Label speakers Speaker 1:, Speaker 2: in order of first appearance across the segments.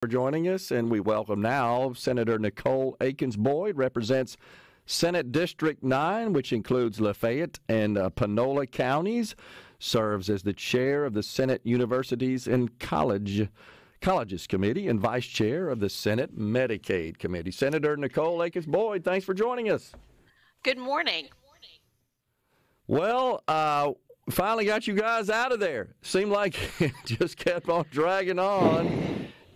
Speaker 1: for joining us, and we welcome now Senator Nicole Akins-Boyd, represents Senate District 9, which includes Lafayette and Panola counties, serves as the chair of the Senate Universities and Colleges Committee and vice chair of the Senate Medicaid Committee. Senator Nicole Akins-Boyd, thanks for joining us.
Speaker 2: Good morning.
Speaker 1: Well, finally got you guys out of there. Seemed like it just kept on dragging on.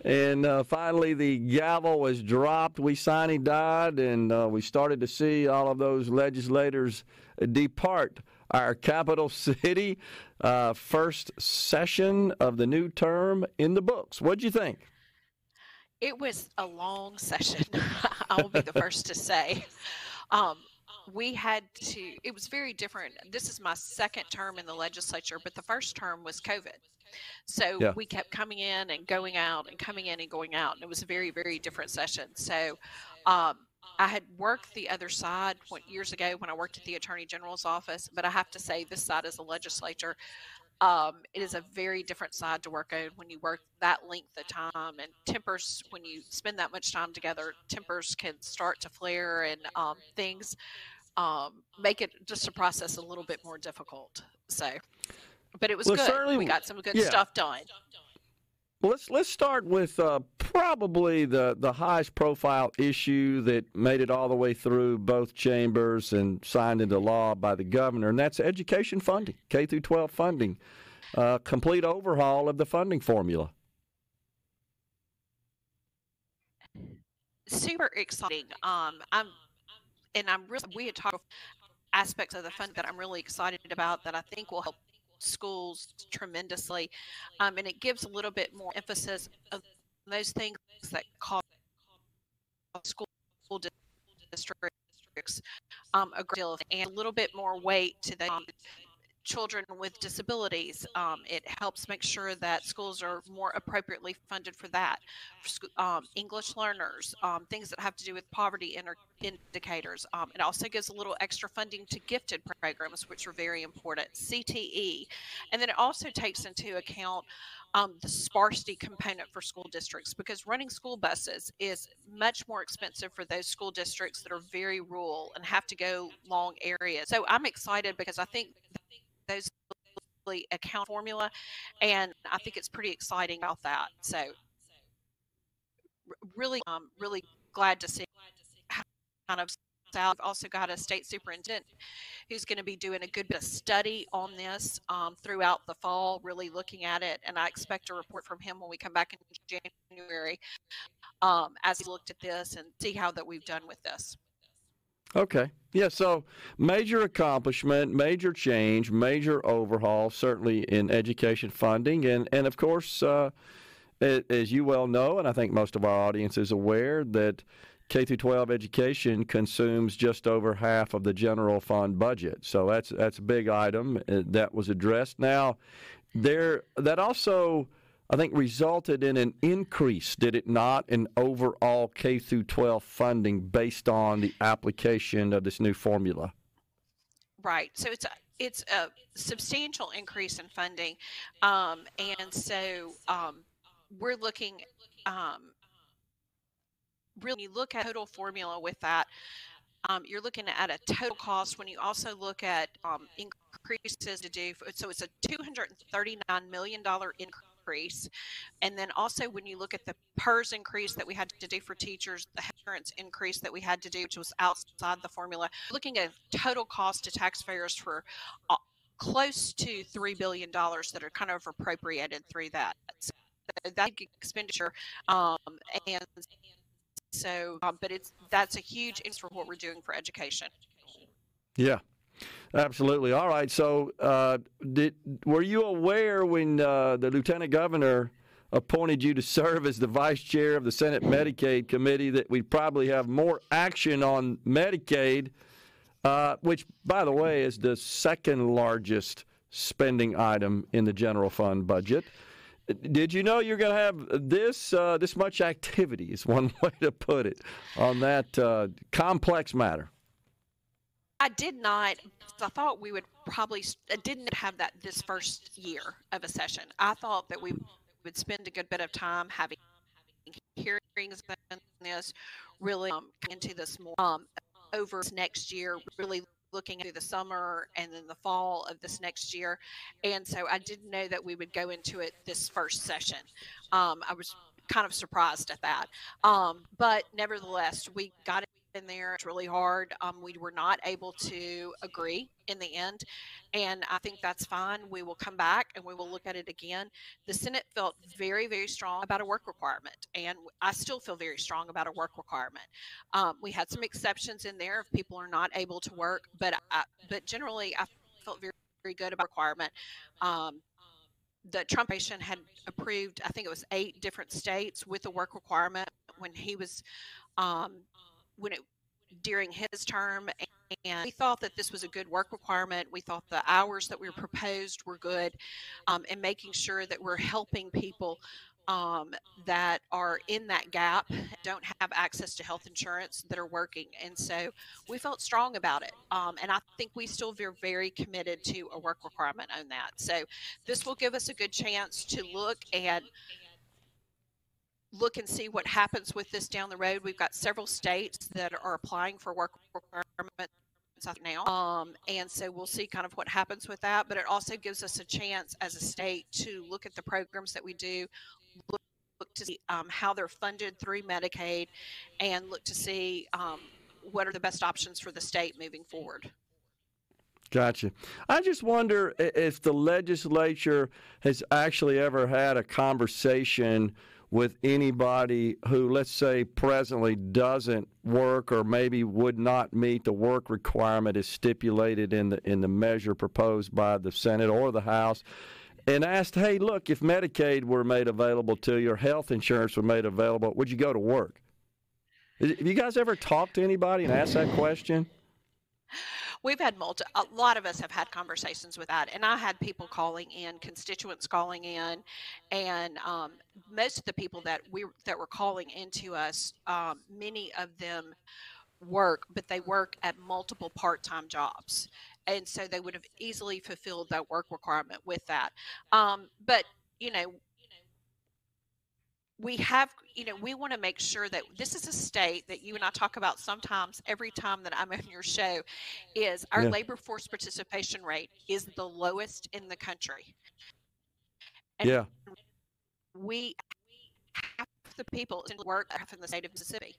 Speaker 1: And finally, the gavel was dropped. We sine died, and we started to see all of those legislators depart our capital city. First session of the new term in the books. What'd you think?
Speaker 2: It was a long session. I will be the first to say. It was very different. This is my second term in the legislature, but the first term was COVID. So we kept coming in and going out and coming in and going out. And it was a very, very different session. So I had worked the other side years ago when I worked at the Attorney General's office. But I have to say this side as a legislator, it is a very different side to work on when you work that length of time. And tempers, when you spend that much time together, tempers can start to flare and things make it just a process a little bit more difficult. So. But it was good. We got some good stuff done.
Speaker 1: Well, let's start with probably the highest profile issue that made it all the way through both chambers and signed into law by the governor, and that's education funding, K12 funding, complete overhaul of the funding formula.
Speaker 2: Super exciting. We had talked about aspects of the fund that I'm really excited about that I think will help schools tremendously, and it gives a little bit more emphasis of those things that cause school districts a great deal of, and a little bit more weight to the children with disabilities. It helps make sure that schools are more appropriately funded for that. English learners, things that have to do with poverty indicators. It also gives a little extra funding to gifted programs, which are very important. CTE. And then it also takes into account the sparsity component for school districts, because running school buses is much more expensive for those school districts that are very rural and have to go long areas. So I'm excited because I think those account formula, and I think it's pretty exciting about that. So really glad to see kind of. I've also got a state superintendent who's going to be doing a good bit of study on this throughout the fall, really looking at it, and I expect a report from him when we come back in January as he looked at this and see how that we've done with this.
Speaker 1: Okay. Yeah, so major accomplishment, major change, major overhaul, certainly in education funding. And of course, as you well know, and I think most of our audience is aware, that K-12 education consumes just over half of the general fund budget. So that's a big item that was addressed. Now, that also, I think, resulted in an increase, did it not, in overall K-12 funding based on the application of this new formula?
Speaker 2: Right. So it's a substantial increase in funding, and so we're looking. Really, when you look at total formula with that, you're looking at a total cost. When you also look at increases to do, so it's a $239 million increase. And then also when you look at the PERS increase that we had to do for teachers, the insurance increase that we had to do, which was outside the formula, looking at total cost to taxpayers for close to $3 billion that are kind of appropriated through that. So that expenditure, and so, but that's a huge increase for what we're doing for education.
Speaker 1: Yeah. Absolutely. All right. So were you aware when the Lieutenant Governor appointed you to serve as the vice chair of the Senate Medicaid Committee that we'd probably have more action on Medicaid, which, by the way, is the second largest spending item in the general fund budget? Did you know you're going to have this much activity, is one way to put it, on that complex matter?
Speaker 2: I did not. I thought we would probably didn't have that this first year of a session. I thought that we would spend a good bit of time having hearings on this really into this more over next year, really looking through the summer and then the fall of this next year. And so I didn't know that we would go into it this first session. I was kind of surprised at that. But nevertheless, we got it in there. It's really hard. We were not able to agree in the end. And I think that's fine. We will come back and we will look at it again. The Senate felt very, very strong about a work requirement. And I still feel very strong about a work requirement. We had some exceptions in there if people are not able to work, but generally I felt very, very good about requirement. The Trump administration had approved, I think it was 8 different states with a work requirement when he was during his term, and we thought that this was a good work requirement. We thought the hours that we proposed were good, and making sure that we're helping people that are in that gap, don't have access to health insurance, that are working. And so we felt strong about it. And I think we still are very committed to a work requirement on that. So this will give us a good chance to look and see what happens with this down the road. We've got several states that are applying for work requirements now. And so we'll see kind of what happens with that. But it also gives us a chance as a state to look at the programs that we do, look to see how they're funded through Medicaid, and look to see what are the best options for the state moving forward.
Speaker 1: Gotcha. I just wonder if the legislature has actually ever had a conversation with anybody who, let's say, presently doesn't work or maybe would not meet the work requirement as stipulated in the measure proposed by the Senate or the House, and asked, hey, look, if Medicaid were made available to you or health insurance were made available, would you go to work? Have you guys ever talked to anybody and asked that question?
Speaker 2: We've had a lot of us have had conversations with that, and I had people calling in, constituents calling in, and most of the people that were calling into us, many of them work, but they work at multiple part-time jobs, and so they would have easily fulfilled that work requirement with that. But we want to make sure that this is a state that you and I talk about sometimes every time that I'm on your show, is our labor force participation rate is the lowest in the country. And we have the people to work in the state of Mississippi,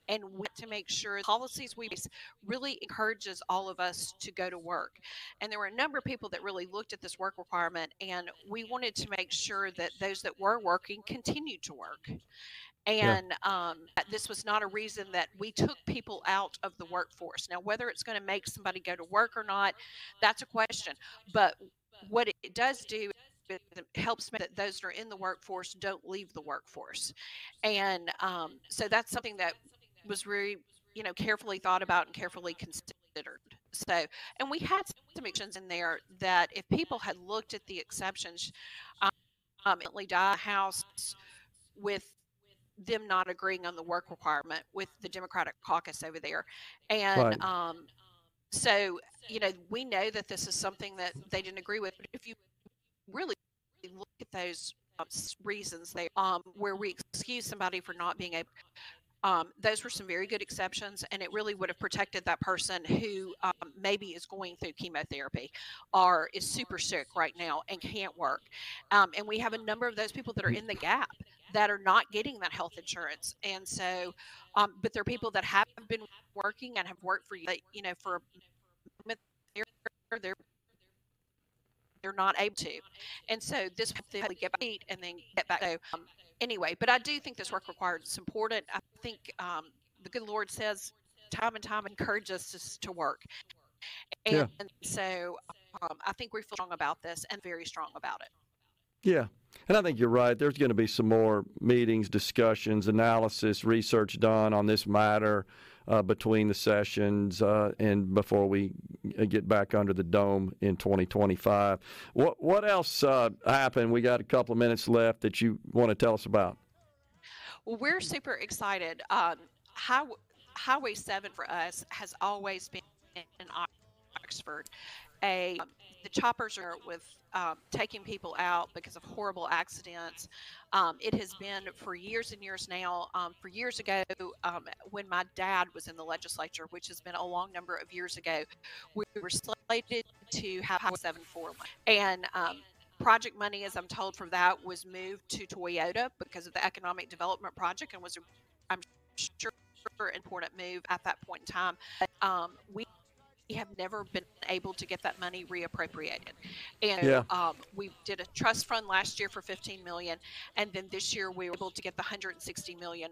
Speaker 2: and we want to make sure policies we base really encourages all of us to go to work. And there were a number of people that really looked at this work requirement, and we wanted to make sure that those that were working continued to work. And this was not a reason that we took people out of the workforce. Now, whether it's going to make somebody go to work or not, that's a question. But what it does do, it helps make that those that are in the workforce don't leave the workforce. And so that's something that was very, carefully thought about and carefully considered. So, and we had some exceptions in there that if people had looked at the exceptions, die House with them not agreeing on the work requirement with the Democratic caucus over there. And so, we know that this is something that they didn't agree with. But if you really look at those reasons where we excuse somebody for not being able, those were some very good exceptions, and it really would have protected that person who maybe is going through chemotherapy or is super sick right now and can't work. And we have a number of those people that are in the gap that are not getting that health insurance. And so, but they're people that have been working and have worked for, for a moment, they're not able to. And so this they get back and then get back. So anyway, but I do think this work required is important. I think the good Lord says time and time encourages us to work. And so I think we feel strong about this and very strong about it.
Speaker 1: Yeah, and I think you're right. There's going to be some more meetings, discussions, analysis, research done on this matter between the sessions and before we get back under the dome in 2025. What else happened? We got a couple of minutes left that you want to tell us about.
Speaker 2: Well, we're super excited. Highway 7 for us has always been in Oxford. the choppers are with taking people out because of horrible accidents. It has been for years and years now. For years ago, when my dad was in the legislature, which has been a long number of years ago, we were slated to have Highway 741. And project money, as I'm told, for that was moved to Toyota because of the economic development project, and was, I'm sure, an important move at that point in time. We have never been able to get that money reappropriated. And we did a trust fund last year for $15 million, and then this year we were able to get the $160 million